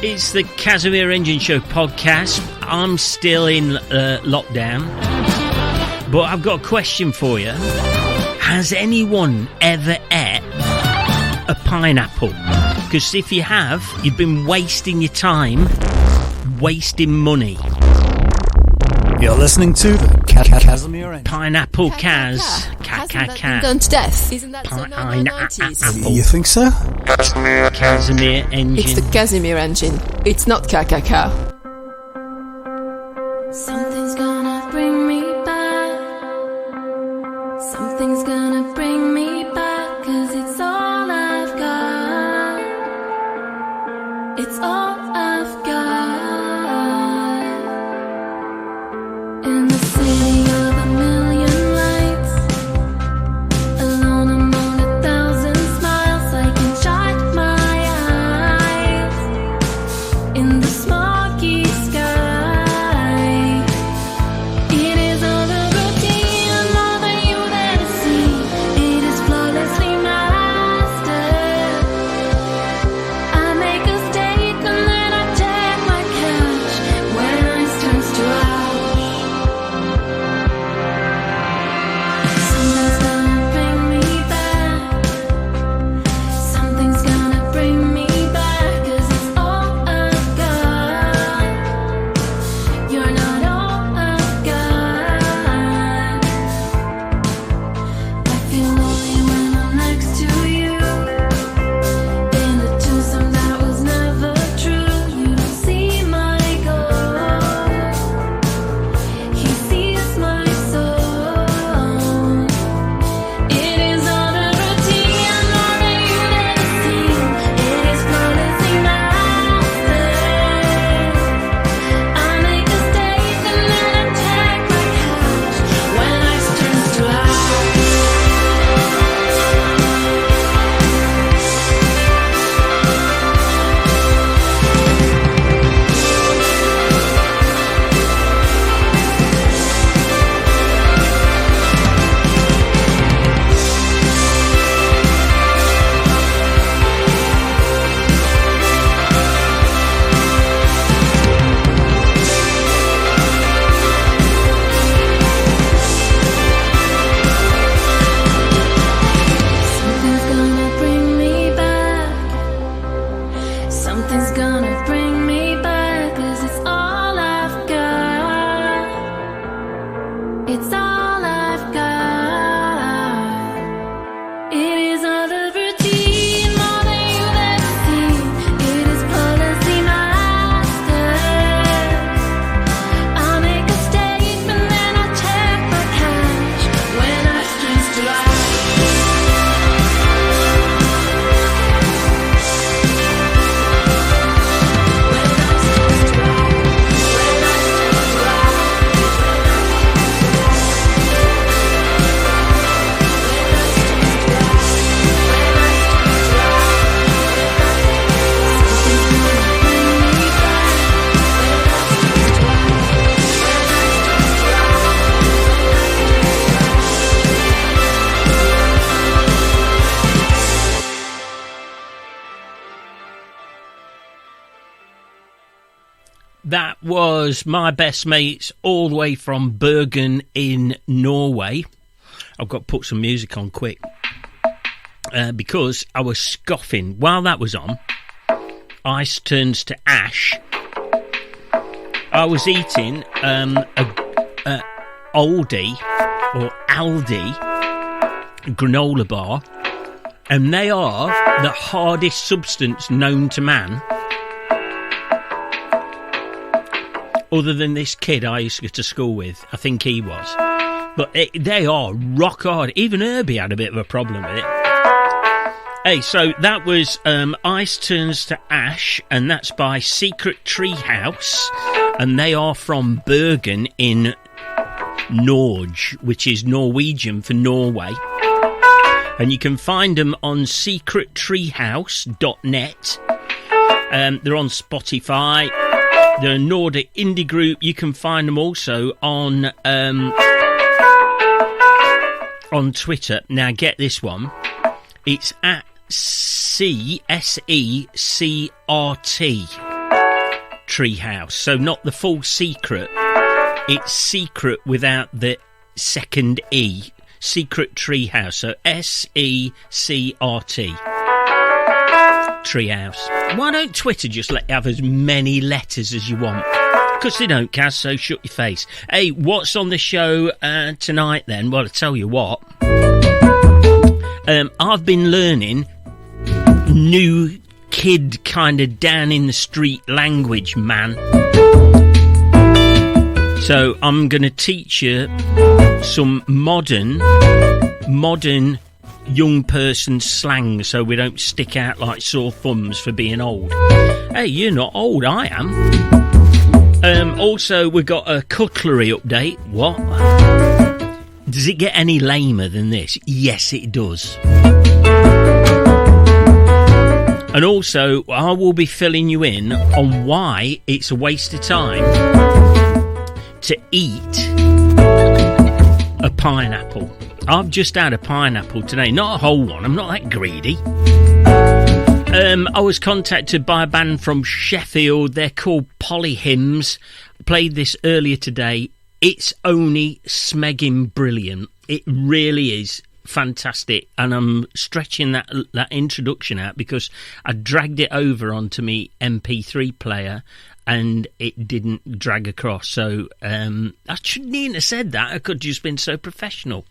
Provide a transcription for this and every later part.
It's the Cas and Mrs Engine Show podcast. I'm still in lockdown, but I've got a question for you. Has anyone ever ate a pineapple? Because if you have, you've been wasting your time, wasting money. You're listening to the Cas and Mrs Engine. Pineapple Cas. Hasn't that been done to death? Isn't that so Pineapple. You think so? Casimir Engine. It's the Casimir engine. It's not KKK. Something's gonna bring me back. Something's gonna bring me back. 'Cause it's all I've got. It's all I've got. In the city of a million lights, alone among 1,000 smiles, I can shut my eyes in the smoky sky. It is all the routine and more than you've ever seen. It is flawlessly mastered. I make a statement, then I check my cash when ice turns to ash. Something's gonna bring me back. Something's gonna bring me back. 'Cause it's all I've got. You're not all I've got. I feel lonely when I'm next to you. In the twosome that was never true. You don't see my ghost. He sees my soul. It is all the routine and more than you've ever seen. It is flawlessly mastered. I make a statement, then I take my cash when ice turns to ash. Something's gonna bring me back. Something's gonna bring me back. 'Cause it's all I've got. It's all I've got. It is all the routine, more than you've ever seen. It is flawlessly mastered. I make a statement, then I check my cash when ice turns to ash. That was my best mates all the way from Bergen in Norway. I've got to put some music on quick because I was scoffing. While that was on, Ice Turns to Ash, I was eating a Aldi or Aldi granola bar, and they are the hardest substance known to man. Other than this kid I used to go to school with. I think he was. But they are rock hard. Even Herbie had a bit of a problem with it. Hey, so that was Ice Turns to Ash, and that's by Secret Treehouse. And they are from Bergen in Norge, which is Norwegian for Norway. And you can find them on secrettreehouse.net. They're on Spotify. They're a Nordic indie group. You can find them also on Twitter. Now, get this one. It's at CSECRT. Treehouse. So not the full Secret. It's Secret without the second E. Secret Treehouse. So SECRT. Treehouse. Why don't Twitter just let you have as many letters as you want? Because they don't, Cas, so shut your face. Hey, what's on the show tonight then? Well, I'll tell you what. I've been learning new kid kind of down in the street language, man. So I'm going to teach you some modern young person slang so we don't stick out like sore thumbs for being old. Hey, you're not old, I am. Also, we got a cutlery update. What? Does it get any lamer than this? Yes, it does. And also, I will be filling you in on why it's a waste of time to eat a pineapple. I've just had a pineapple today, not a whole one. I'm not that greedy. I was contacted by a band from Sheffield. They're called Polyhymns. Played this earlier today. It's only smegging brilliant. It really is fantastic. And I'm stretching that introduction out because I dragged it over onto me MP3 player and it didn't drag across. So I shouldn't even have said that. I could have just been so professional.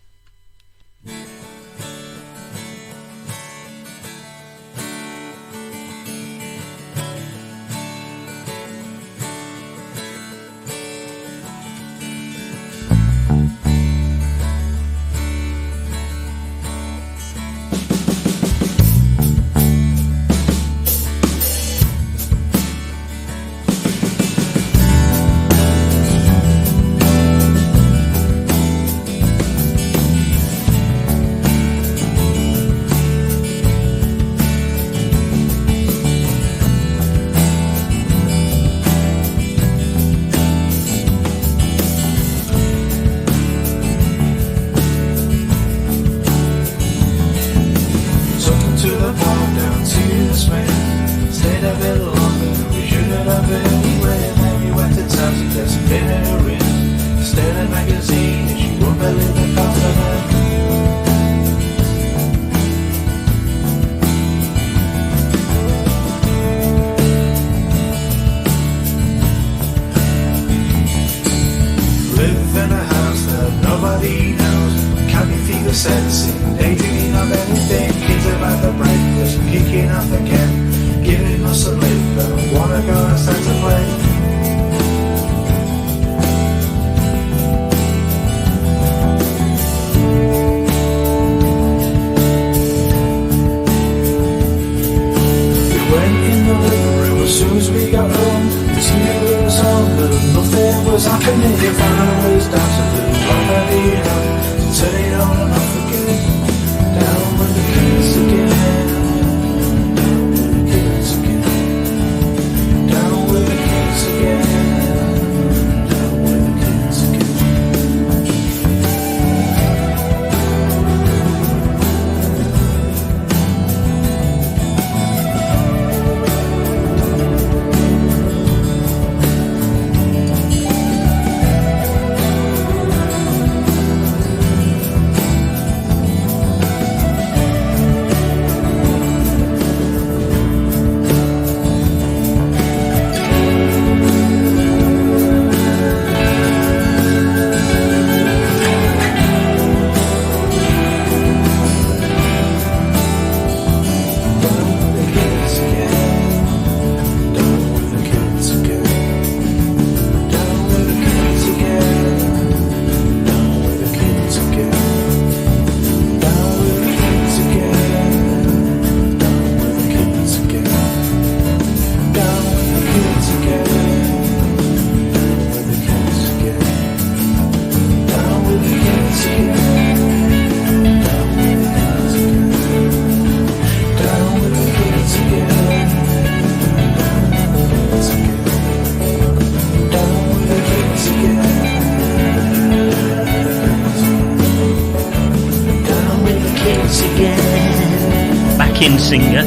Singer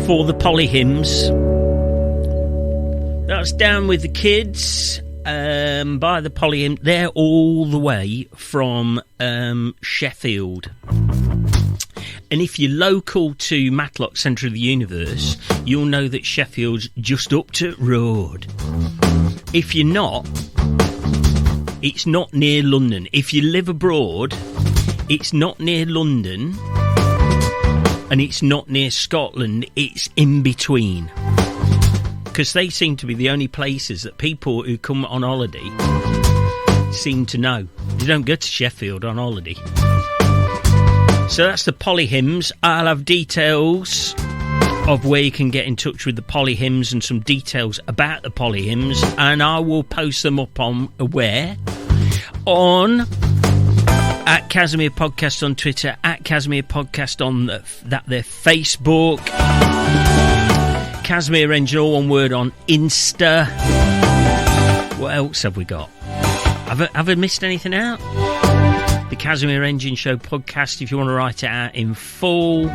for the Polyhymns. That's Down with the Kids by the Polyhymns. They're all the way from Sheffield. And if you're local to Matlock, centre of the universe, you'll know that Sheffield's just up to road. If you're not, it's not near London. If you live abroad, it's not near London and it's not near Scotland. It's in between. Because they seem to be the only places that people who come on holiday seem to know. They don't go to Sheffield on holiday. So that's the Polyhymns. I'll have details of where you can get in touch with the Polyhymns and some details about the Polyhymns, and I will post them up on where? On at Casimir Podcast on Twitter, at Casimir Podcast on their Facebook, Casimir Engine, all one word, on Insta. What else have we got? Have I missed anything out? The Casimir Engine Show podcast, if you want to write it out in full.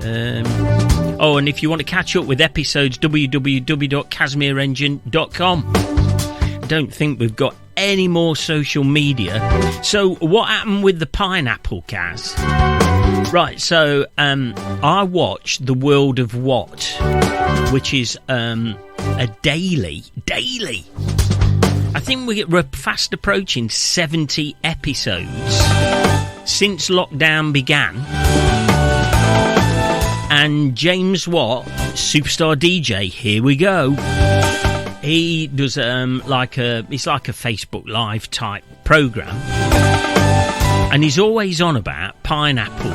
And if you want to catch up with episodes, www.casimirengine.com. I don't think we've got any more social media. So what happened with the pineapple, Cas? Right, so I watched The World of What, which is a daily. I think we're fast approaching 70 episodes since lockdown began. And James Watt, superstar DJ, here we go. He does it's like a Facebook Live type program, and he's always on about pineapples.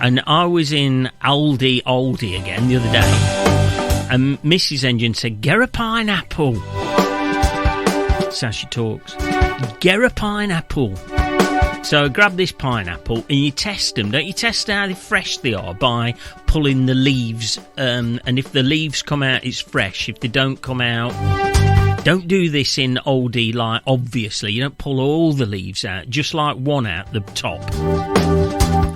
And I was in Aldi again the other day, and Mrs Engine said, "Get a pineapple." That's how she talks. Get a pineapple. So I grab this pineapple, and you test them. Don't you test how fresh they are by pulling the leaves? And if the leaves come out, it's fresh. If they don't come out, don't do this in oldie. Like, obviously, you don't pull all the leaves out, just like one out the top,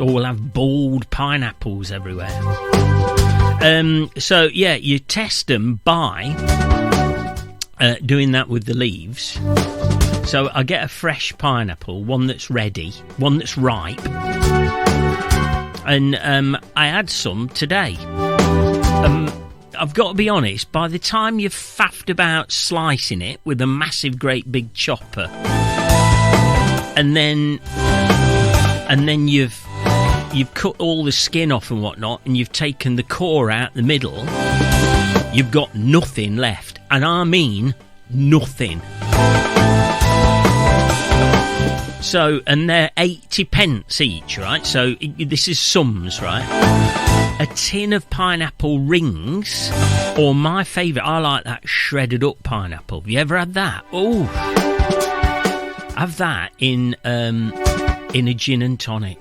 or we'll have bald pineapples everywhere. So yeah, you test them by doing that with the leaves. So I get a fresh pineapple, one that's ready, one that's ripe, and I had some today. I've got to be honest, by the time you've faffed about slicing it with a massive great big chopper, and then you've cut all the skin off and whatnot, and you've taken the core out the middle, you've got nothing left, and I mean nothing. So, and they're 80 pence each, right? So this is sums, right? A tin of pineapple rings, or my favourite, I like that shredded up pineapple. Have you ever had that? Oh, have that in a gin and tonic,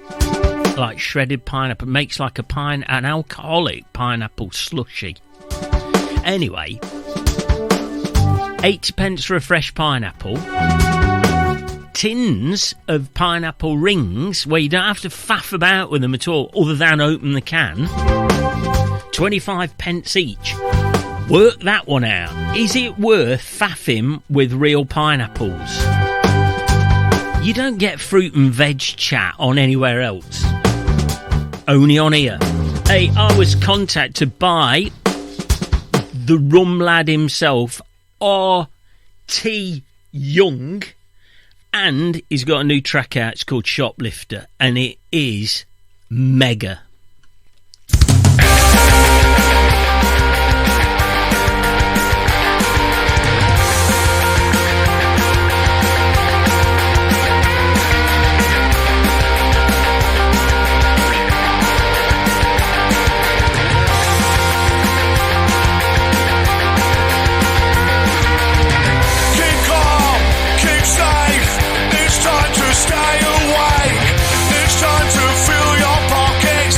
like shredded pineapple. It makes like an alcoholic pineapple slushy. Anyway, 80 pence for a fresh pineapple. Tins of pineapple rings where you don't have to faff about with them at all, other than open the can. 25 pence each. Work that one out. Is it worth faffing with real pineapples? You don't get fruit and veg chat on anywhere else. Only on here. Hey, I was contacted by the Rum Lad himself, R.T. Young. And he's got a new track out, it's called Shoplifter, and it is mega. Stay awake. It's time to fill your pockets.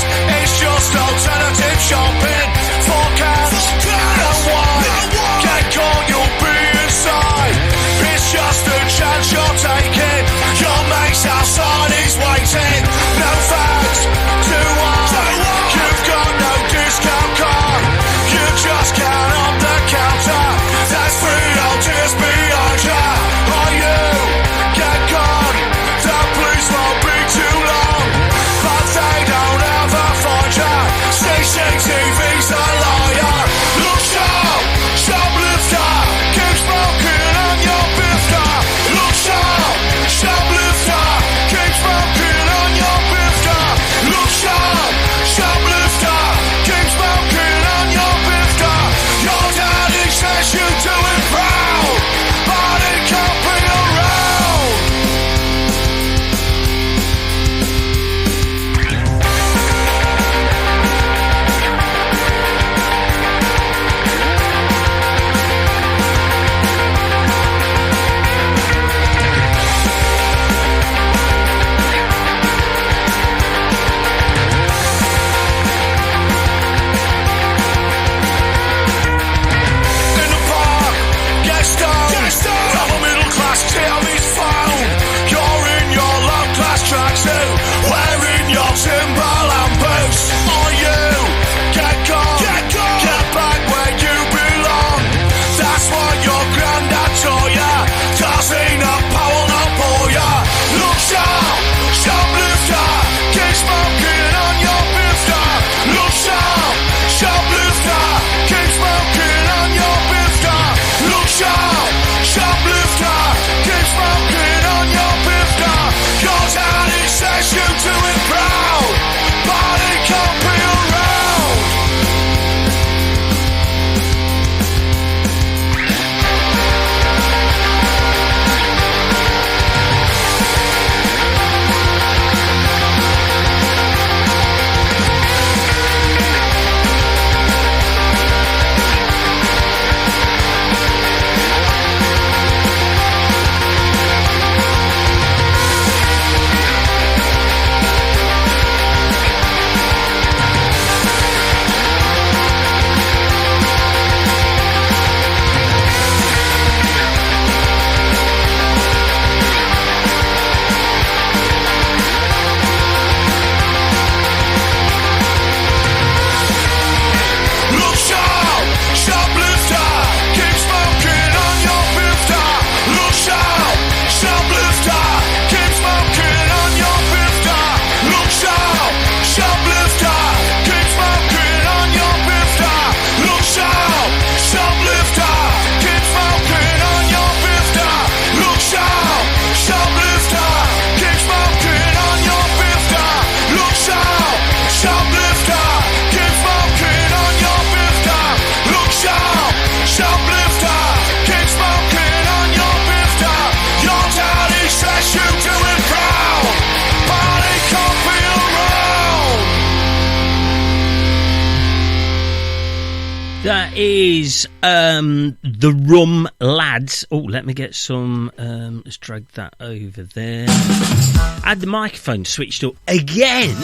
That is the Rum Lads. Oh, let me get some. Let's drag that over there. I had the microphone switched up again.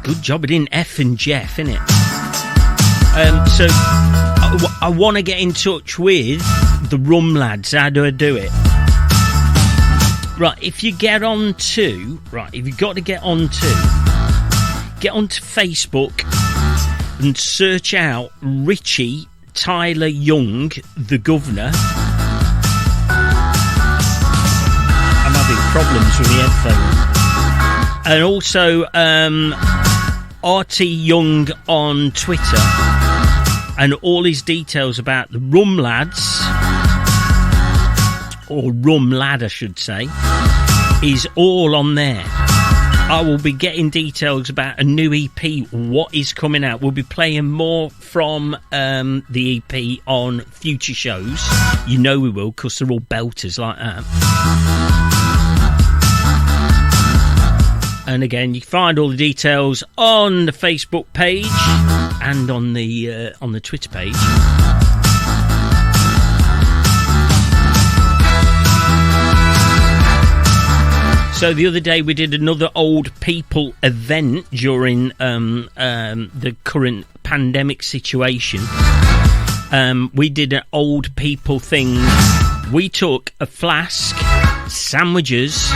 Good job I didn't F and Jeff, innit? So I want to get in touch with the Rum Lads. How do I do it? Right, if you've got to get onto Facebook and search out Richie Tyler Young, the Governor. I'm having problems with the headphones. And also RT Young on Twitter. And all his details about the Rum Lads, or Rum Lad I should say, is all on there. I will be getting details about a new EP, what is coming out. We'll be playing more from the EP on future shows. You know we will, because they're all belters like that. And again, you can find all the details on the Facebook page and on the Twitter page. So the other day we did another old people event during the current pandemic situation. We did an old people thing. We took a flask, sandwiches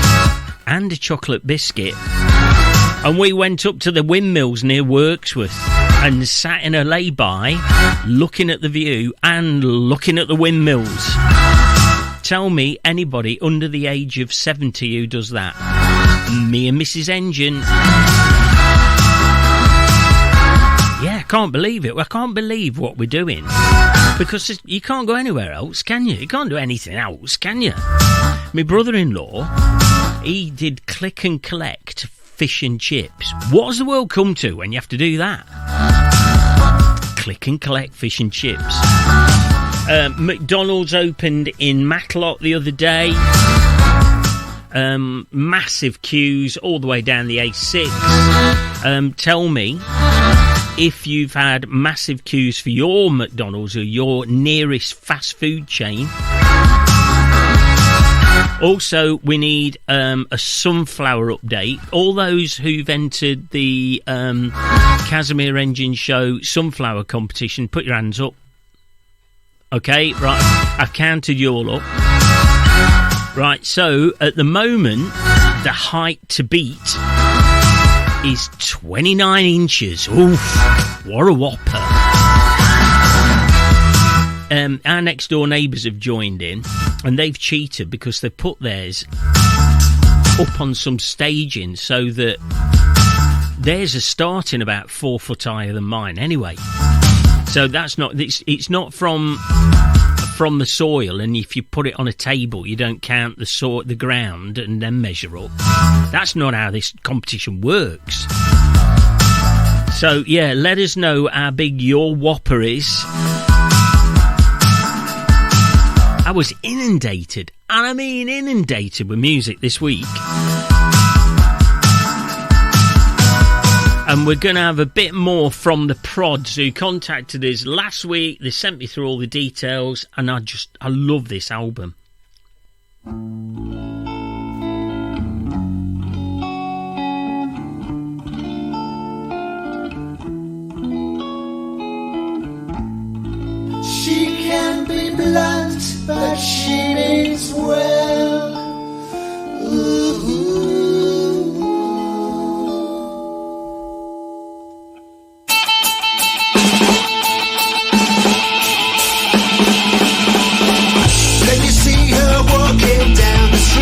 and a chocolate biscuit, and we went up to the windmills near Wirksworth and sat in a lay-by looking at the view and looking at the windmills. Tell me anybody under the age of 70 who does that. Me and Mrs Engine. Yeah, I can't believe it. I can't believe what we're doing. Because you can't go anywhere else, can you? You can't do anything else, can you? My brother-in-law, he did click and collect fish and chips. What has the world come to when you have to do that? Click and collect fish and chips. McDonald's opened in Matlock the other day. Massive queues all the way down the A6. Tell me if you've had massive queues for your McDonald's or your nearest fast food chain. Also, we need a sunflower update. All those who've entered the Casimir Engine Show sunflower competition, put your hands up. Okay, right, I've counted you all up. Right, so at the moment, the height to beat is 29 inches. Oof, what a whopper. Our next door neighbours have joined in, and they've cheated because they've put theirs up on some staging so that theirs are starting about 4 foot higher than mine anyway. So that's not, it's not from the soil, and if you put it on a table, you don't count the ground and then measure up. That's not how this competition works. So, yeah, let us know how big your whopper is. I was inundated, and I mean inundated with music this week. And we're going to have a bit more from the Prods, who contacted us last week. They sent me through all the details, and I love this album. She can be blunt, but she means well. Ooh. Walking down the street.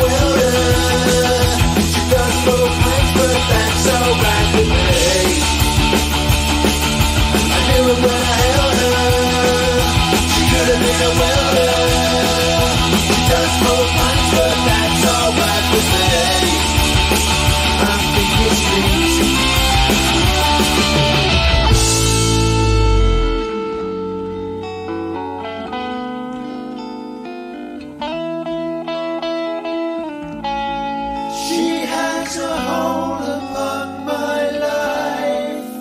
welder. She does both things, but that's alright with me. I knew it when I held her. She could have been a welder. She does both things, but that's alright with me. I think it's neat. She has a hold upon my life,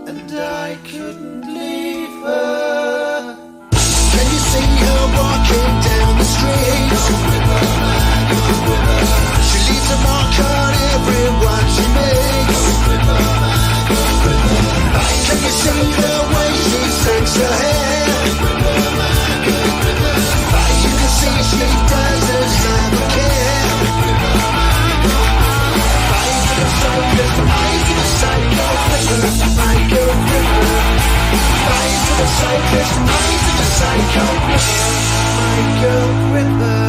and I couldn't leave her. Can you see her walking down the street? She leaves a mark on everyone she meets. Can you see the way she shakes her hair? You can see she doesn't have a care. Eyes of a psycho flipper, my girl gripper. Eyes of a cyclist, eyes of a psycho flipper, my girl gripper.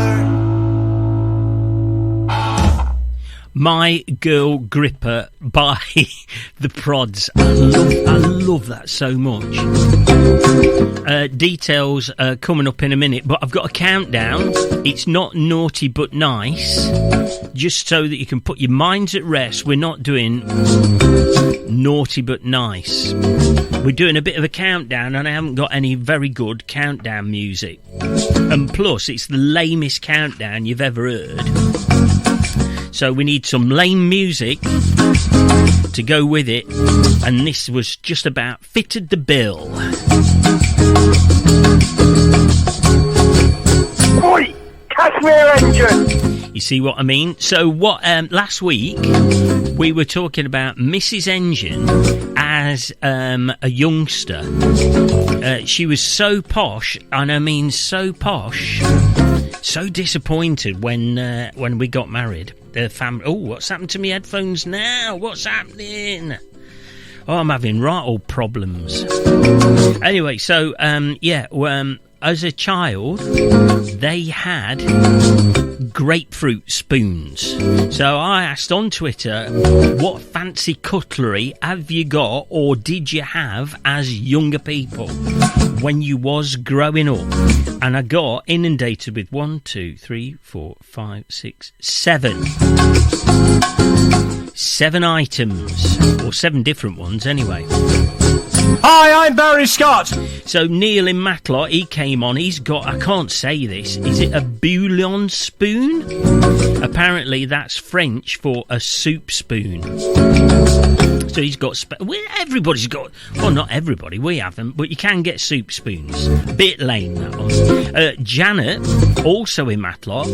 My Girl Gripper by The Prods. I love that so much. Details coming up in a minute, but I've got a countdown. It's not naughty but nice. Just so that you can put your minds at rest, we're not doing naughty but nice. We're doing a bit of a countdown, and I haven't got any very good countdown music. And plus, it's the lamest countdown you've ever heard. So we need some lame music to go with it, and this was just about fitted the bill. Oi! Cashmere Engine! You see what I mean? So what? Last week we were talking about Mrs Engine as a youngster. She was so posh, and I mean so posh, so disappointed when we got married. The family. Oh, what's happened to me headphones now? What's happening? Oh, I'm having right old problems. Anyway, so as a child, they had grapefruit spoons. So I asked on Twitter, what fancy cutlery have you got, or did you have as younger people when you was growing up? And I got inundated with 1, 2, 3, 4, 5, 6, 7. 7 items, or 7 different ones anyway. Hi, I'm Barry Scott. So Neil in Matlock, he came on. He's got, I can't say this, is it a bouillon spoon? Apparently that's French for a soup spoon. So he's got, everybody's got, well, not everybody, we haven't, but you can get soup spoons. Bit lame, that one. Janet, also in Matlock,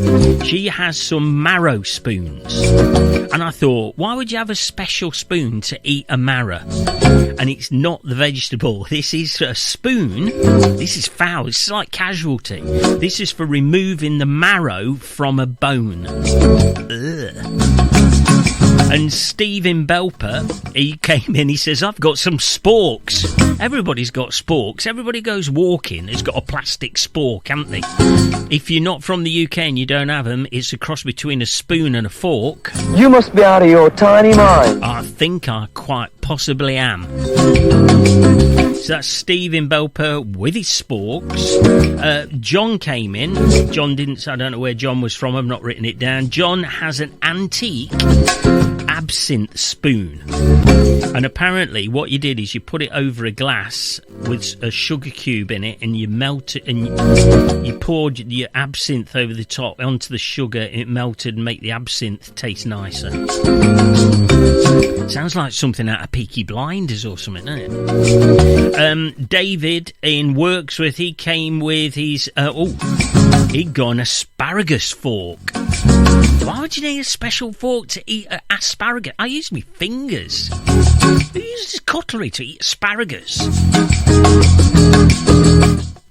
she has some marrow spoons. And I thought, why would you have a special spoon to eat a marrow? And it's not the vegetable. This is a spoon. This is foul. It's like casualty. This is for removing the marrow from a bone. Ugh. And Steve in Belper, he came in, he says, I've got some sporks. Everybody's got sporks. Everybody goes walking has got a plastic spork, haven't they? If you're not from the UK and you don't have them, it's a cross between a spoon and a fork. You must be out of your tiny mind. I think I quite possibly am. So that's Steve in Belper with his sporks. John came in. John didn't, I don't know where John was from, I've not written it down. John has an antique absinthe spoon, and apparently what you did is you put it over a glass with a sugar cube in it, and you melt it, and you poured your absinthe over the top onto the sugar, and it melted and make the absinthe taste nicer. Sounds like something out of Peaky Blinders or something, doesn't it? David in Worksworth, he came with his he'd got an asparagus fork. Why would you need a special fork to eat asparagus? I use my fingers. Who uses cutlery to eat asparagus?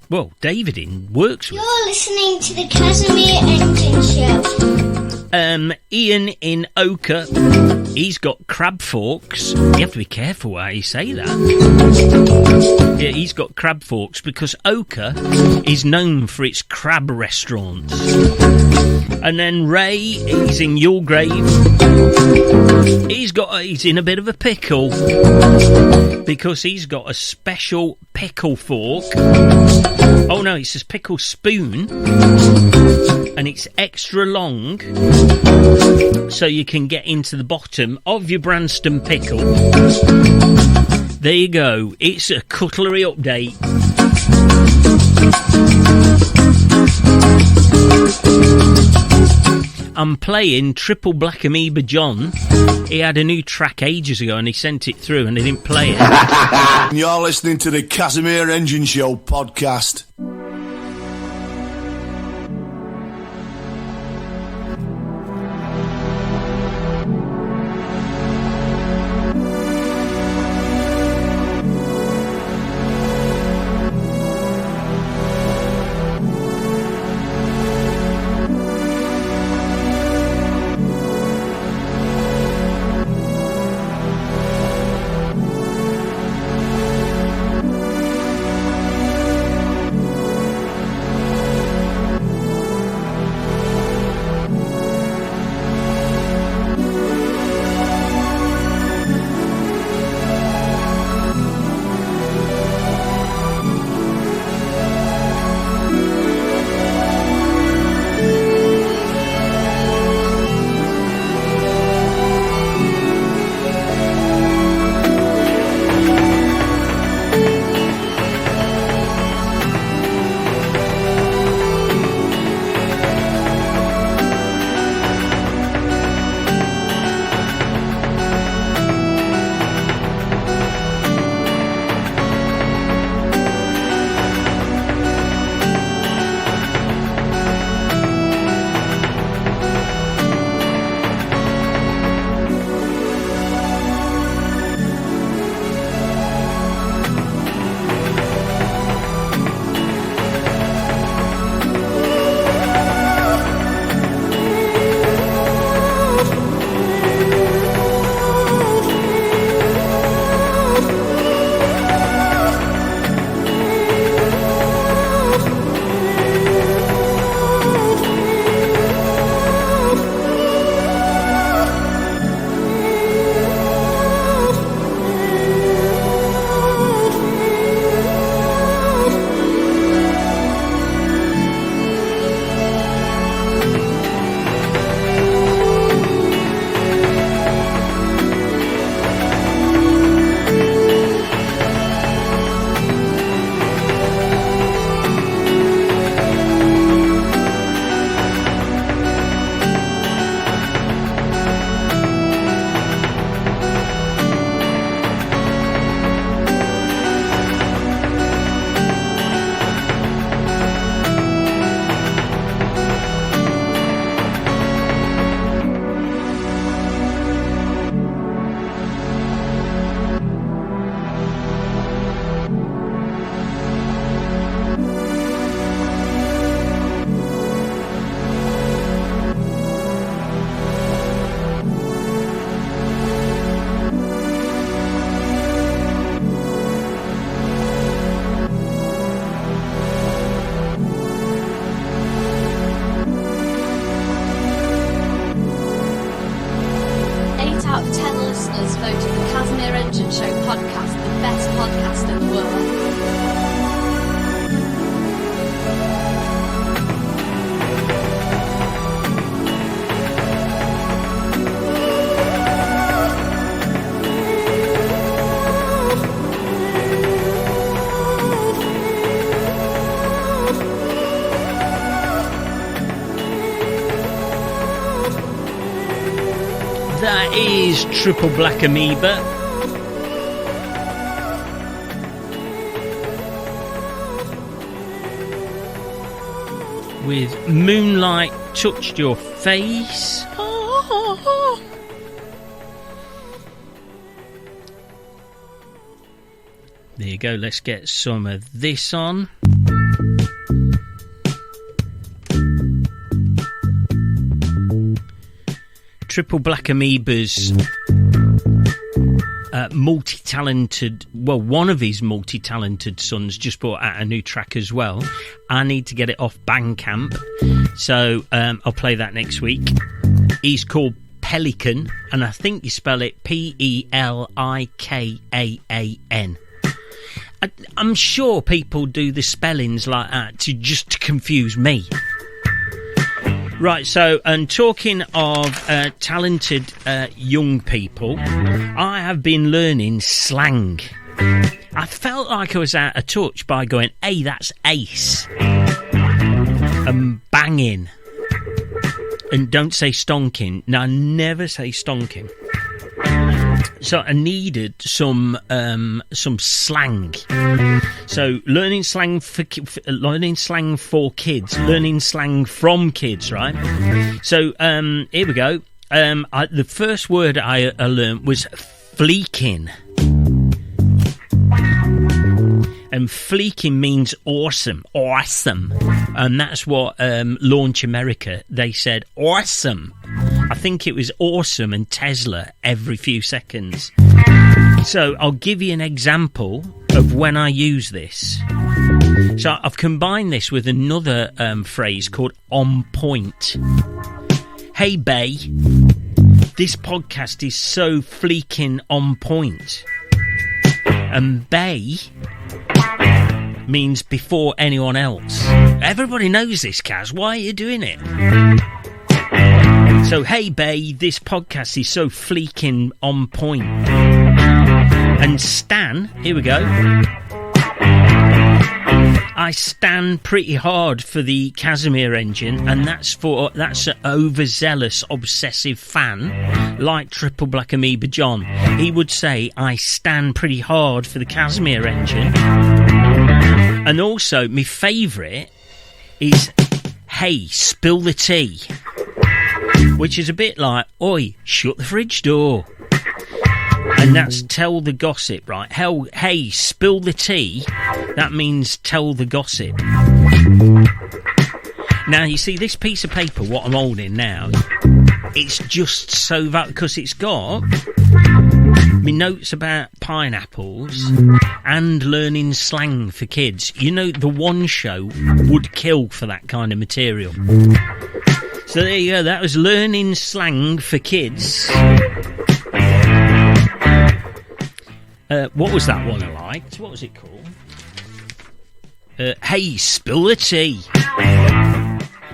Well, David in Worksworth. You're listening to the Casimir Engine Show. Ian in Ochre, he's got crab forks. You have to be careful how you say that. Yeah, he's got crab forks because Ochre is known for its crab restaurants. And then Ray, he's in your grave. He's in a bit of a pickle because he's got a special pickle fork. Oh no, it says pickle spoon, and it's extra long, so you can get into the bottom of your Branston pickle. There you go. It's a cutlery update. I'm playing Triple Black Amoeba John. He had a new track ages ago and he sent it through and he didn't play it. You're listening to the Casimir Engine Show podcast. That is Triple Black Amoeba. With Moonlight Touched Your Face. There you go, let's get some of this on. Triple Black Amoeba's multi-talented, well, one of his multi-talented sons just brought out a new track as well. I need to get it off Bandcamp, so I'll play that next week. He's called Pelican, and I think you spell it Pelikaan. I'm sure people do the spellings like that to confuse me. Right, so, and talking of talented young people, I have been learning slang. I felt like I was out of touch by going, hey, that's ace, and banging, and don't say stonking. No, I never say stonking. So I needed some slang. So learning slang for kids, learning slang from kids, right? So here we go. The first word I learned was Fleekin. And Fleekin means awesome. And that's what Launch America, they said awesome. I think it was awesome and Tesla every few seconds. So I'll give you an example of when I use this. So I've combined this with another phrase called on point. Hey Bae, this podcast is so fleekin' on point. And Bae means before anyone else. Everybody knows this, Cas. Why are you doing it? So, hey, Bae, this podcast is so fleeking on point. And Stan, here we go. I stand pretty hard for the Casimir engine, and that's an overzealous, obsessive fan, like Triple Black Amoeba John. He would say, I stand pretty hard for the Casimir engine. And also, my favourite is, hey, spill the tea. Which is a bit like, oi, shut the fridge door. And that's tell the gossip, right? Hey, spill the tea. That means tell the gossip. Now, you see, this piece of paper, what I'm holding now, it's just so valuable because it's got my notes about pineapples and learning slang for kids. You know, the One Show would kill for that kind of material. So there you go, that was learning slang for kids. What was that one I liked? What was it called? Hey, spill the tea.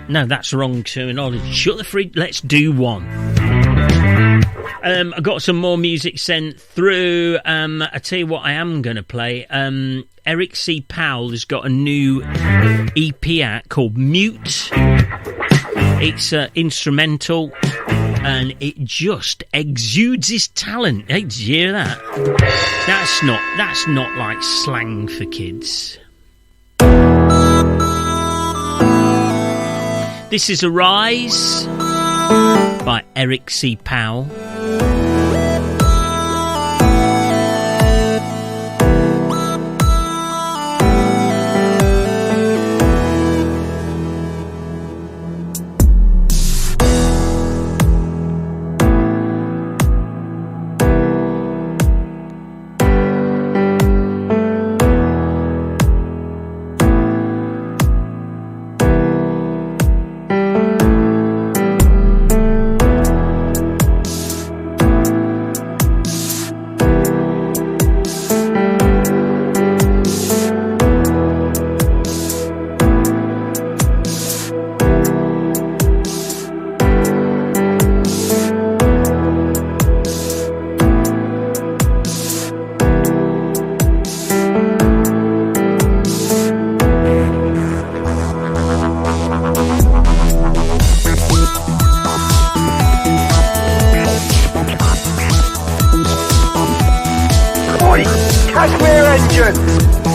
No, that's wrong terminology. Shut the fridge, let's do one. I got some more music sent through. I tell you what I am going to play. Eric C. Powell has got a new EP out called Mute. It's instrumental, and it just exudes his talent. Hey, did you hear that? That's not like slang for kids. This is Arise by Eric C. Powell.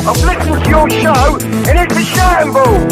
I've listened to your show and it's a shambles.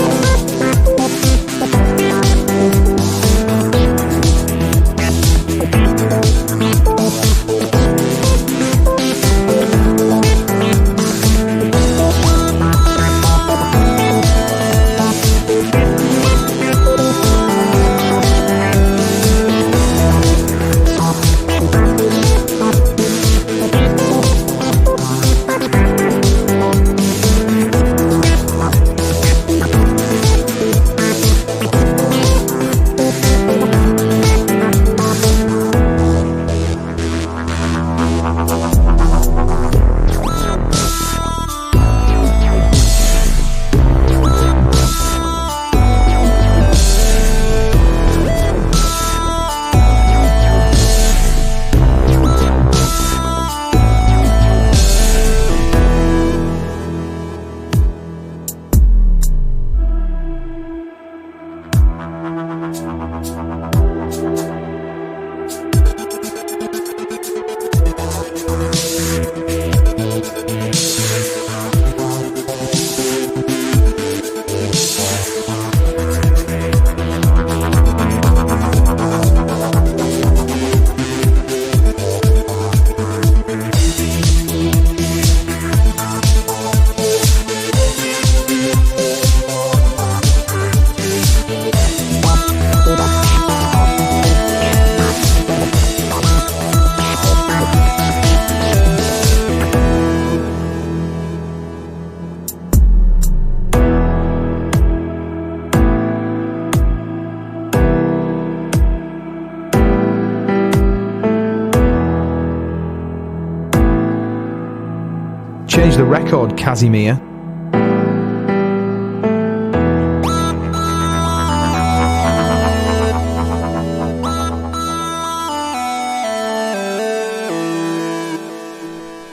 change the record, Casimir.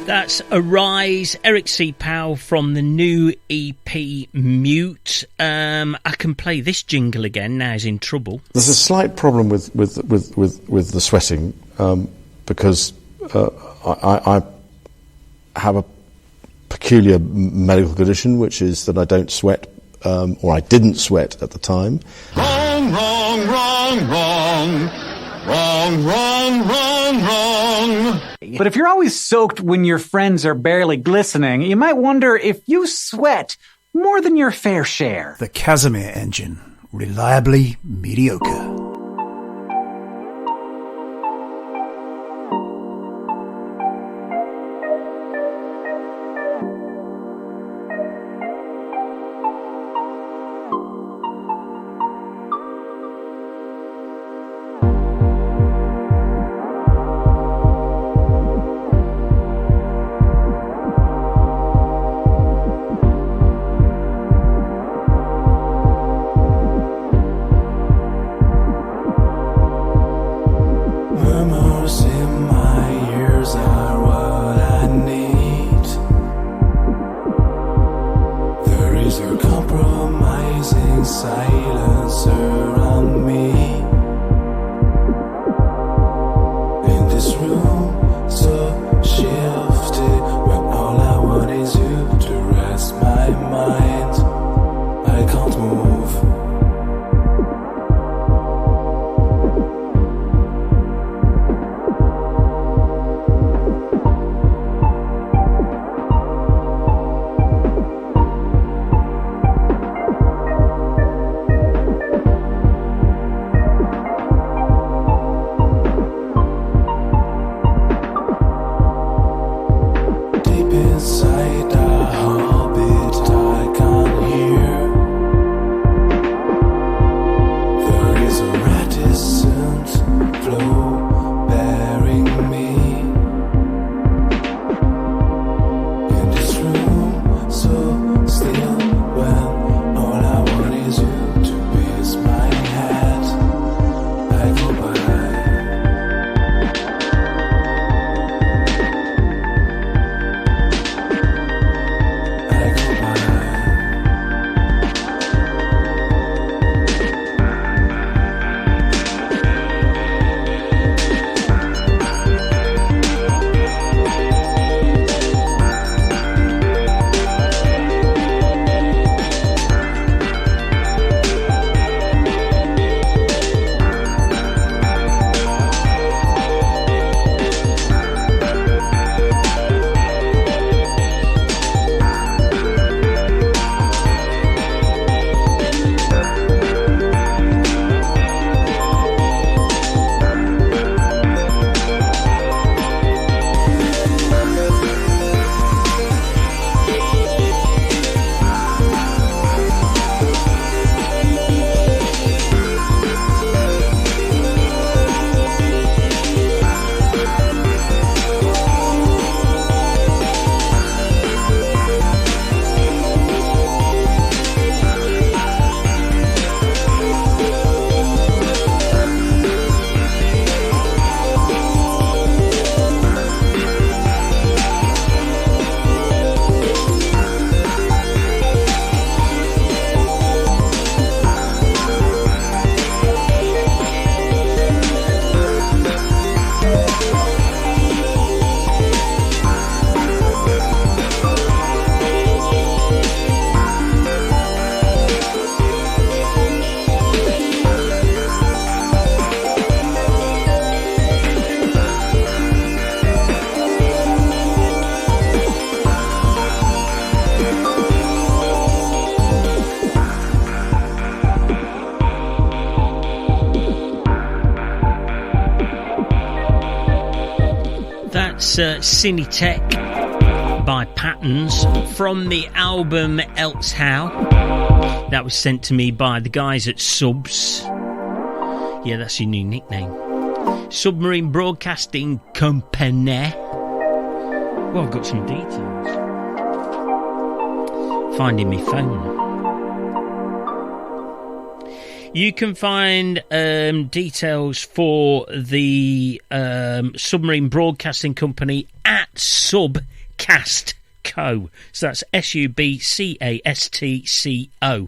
That's Arise, Eric C. Powell from the new EP Mute. I can play this jingle again, now he's in trouble. There's a slight problem with the sweating, because I have a peculiar medical condition, which is that I don't sweat, or I didn't sweat at the time. Wrong, wrong, wrong, wrong. Wrong, wrong, wrong, wrong. But if you're always soaked when your friends are barely glistening, you might wonder if you sweat more than your fair share. The Casimir engine. Reliably mediocre. Cinetic by Patterns from the album Elsehow. That was sent to me by the guys at Subs. Yeah, that's your new nickname. Submarine Broadcasting Company. Well, I've got some details. finding my phone. You can find details for the Submarine Broadcasting Company at Subcast Co. So that's SUBCASTCO.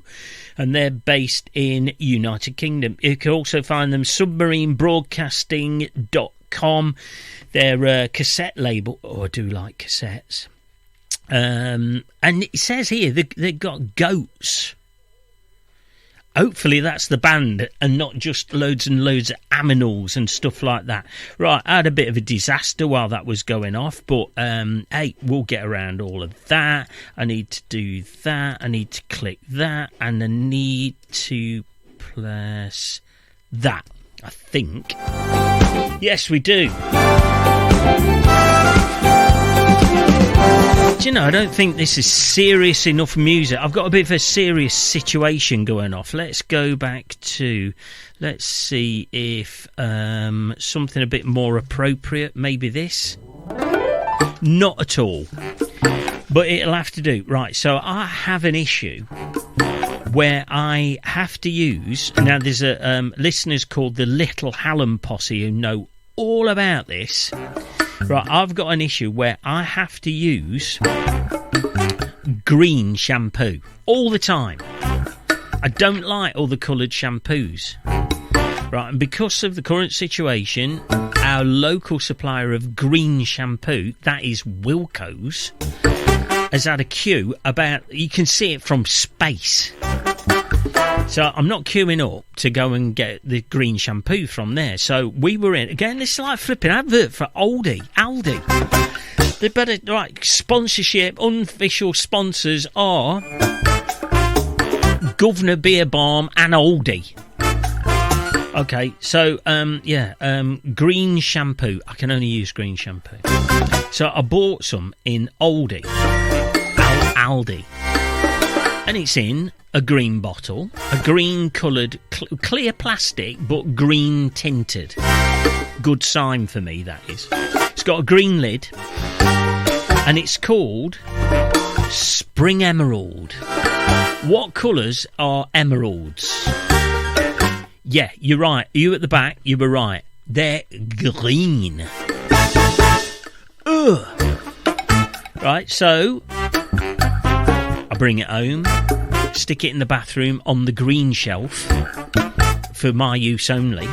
And they're based in United Kingdom. You can also find them submarinebroadcasting.com. They're a cassette label. Oh, I do like cassettes. And it says here they've got goats. Hopefully that's the band and not just loads and loads of aminals and stuff like that. Right, I had a bit of a disaster while that was going off, but hey, we'll get around all of that. I need to do that. I need to click that. And I need to press that, I think. Yes, we do. Do you know, I don't think this is serious enough music. I've got a bit of a serious situation going off. Let's go back to, let's see if something a bit more appropriate, maybe this. Not at all. But it'll have to do. Right, so I have an issue where I have to use... Now, there's a listeners called the Little Hallam Posse who know all about this. Right, I've got an issue where I have to use green shampoo all the time. I don't like all the coloured shampoos. Right, and because of the current situation, our local supplier of green shampoo, that is Wilko's, has had a queue about... You can see it from space. So I'm not queuing up to go and get the green shampoo from there. So we were in... Again, this is like flipping advert for Aldi. They better... Right, sponsorship, unofficial sponsors are Governor Beer Balm and Aldi. Okay, so, green shampoo. I can only use green shampoo. So I bought some in Aldi. Aldi. And it's in a green bottle, a green coloured, clear plastic, but green tinted. Good sign for me, that is. It's got a green lid, and it's called Spring Emerald. What colours are emeralds? Yeah, you're right. You at the back, you were right. They're green. Ugh. Right, so... I bring it home, stick it in the bathroom on the green shelf for my use only,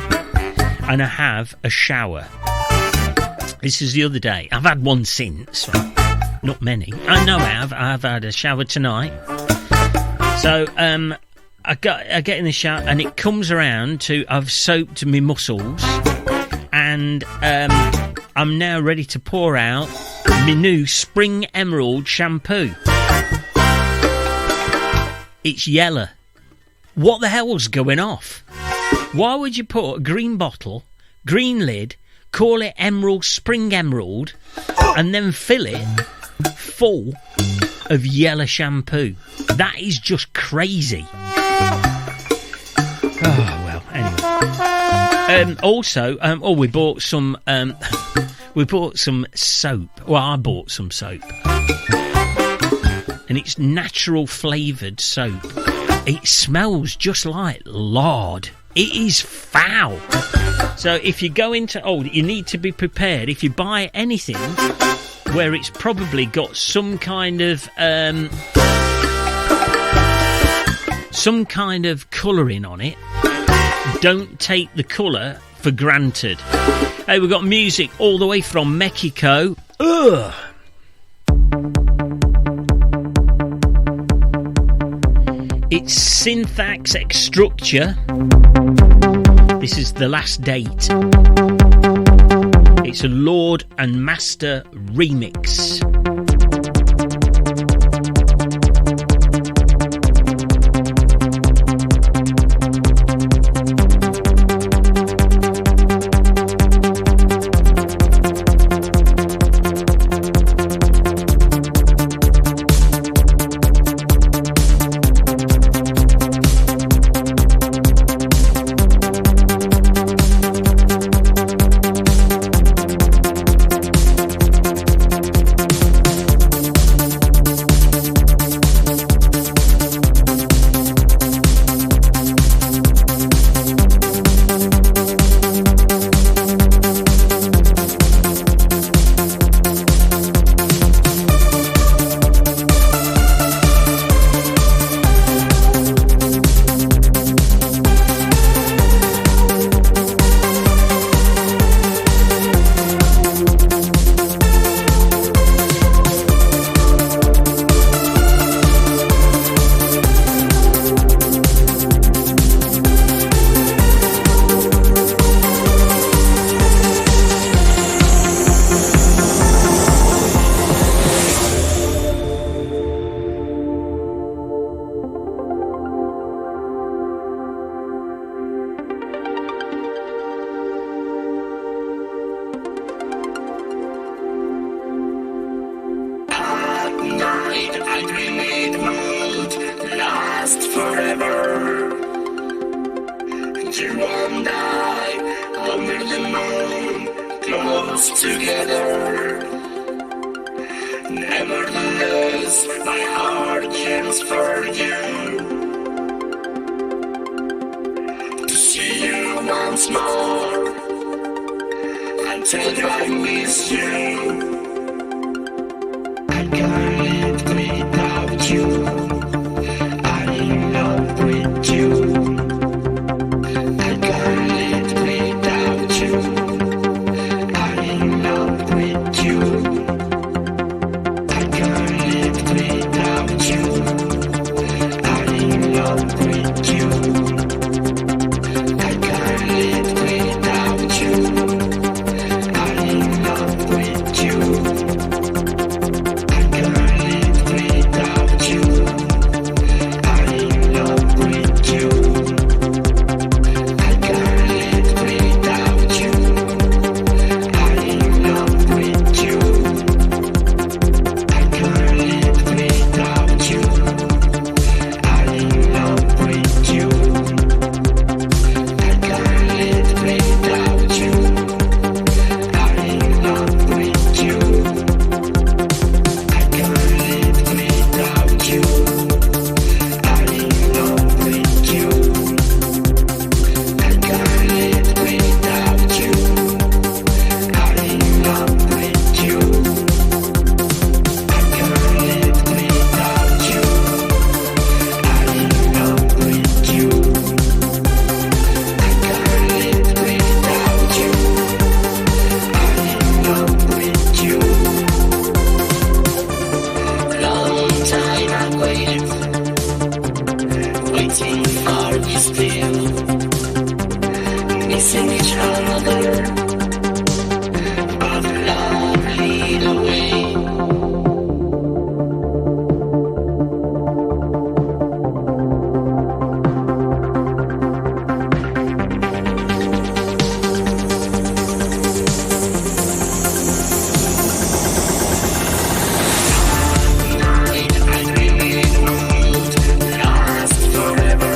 and I have a shower. This is the other day. I've had one since. Not many. I know I've had a shower tonight. So I get in the shower and it comes around to I've soaped my muscles, and I'm now ready to pour out my new Spring Emerald shampoo. It's yellow. What the hell's going off? Why would you put a green bottle, green lid, call it Emerald, Spring Emerald, and then fill it full of yellow shampoo? That is just crazy. Oh, well, anyway. Also, we bought some... we bought some soap. Well, I bought some soap. And it's natural flavoured soap. It smells just like lard. It is foul. So if you go into Aldi, you need to be prepared. If you buy anything where it's probably got some kind of colouring on it, don't take the colour for granted. Hey, we've got music all the way from Mexico. Ugh. It's Synthax Xtructure. This is The Last Date. It's a Lord and Master remix. close together. Nevertheless, my heart yearns for you. To see you once more and tell you I miss you. I can't live without you. I'm in love with you. I can't live without you. I'm in love with you. I can't live without you. I'm in love with you. I can't live without you. I'm in love with you. I can't live without you. I'm in love with you. I can't live without you. I'm in love with you. I can't live without you. I'm in love with you. I can't live without you. I'm in love with you. I can't live without you. I'm in love with you. I can't live without you. I'm in love with you. I can't live without you. I'm in love with you. I can't live without you. I'm in love with you. Long time I've waited, waiting for you still, missing each other, but love lead away. Last forever.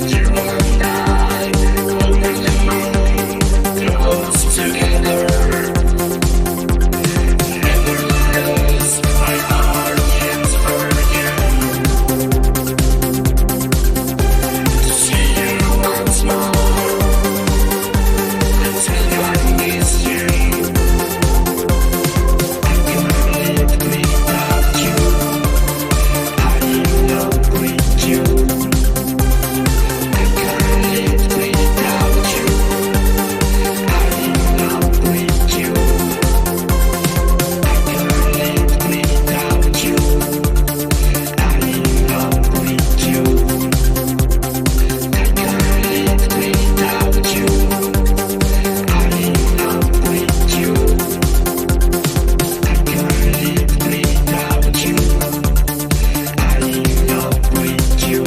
You and I over the moon, close together. Nevertheless, my heart yearns for you. To see you once more and tell you I miss you. I can't live without you. I'm in love with you. I can't live without you. I'm in love with you. I can't live without you. I'm in love with you. I can't live without you. I'm in love with you. I can't live without you. I'm in love with you.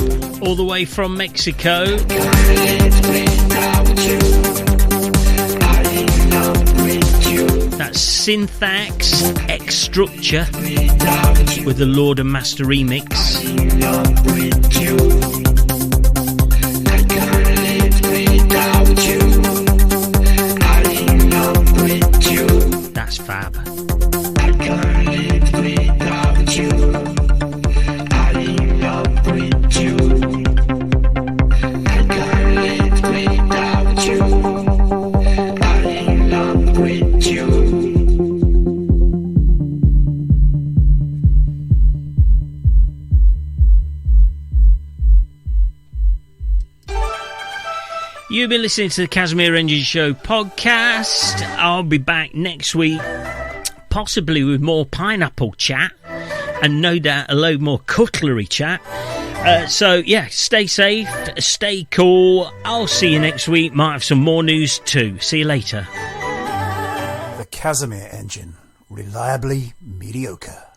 All the way from Mexico. Can't live without you. I'm in love with you. That's Synthax Xtructure Without you. with the Lord and Master remix. In love with you. I can't live without you. I'm in love with you. That's fab. I can't live without you. I'm in love with you. I can't live without you. I'm in love with you. You've been listening to the Casimir Engine Show podcast. I'll be back next week, possibly with more pineapple chat and no doubt a load more cutlery chat. So, yeah, stay safe, stay cool. I'll see you next week. Might have some more news too. See you later. The Casimir Engine. Reliably mediocre.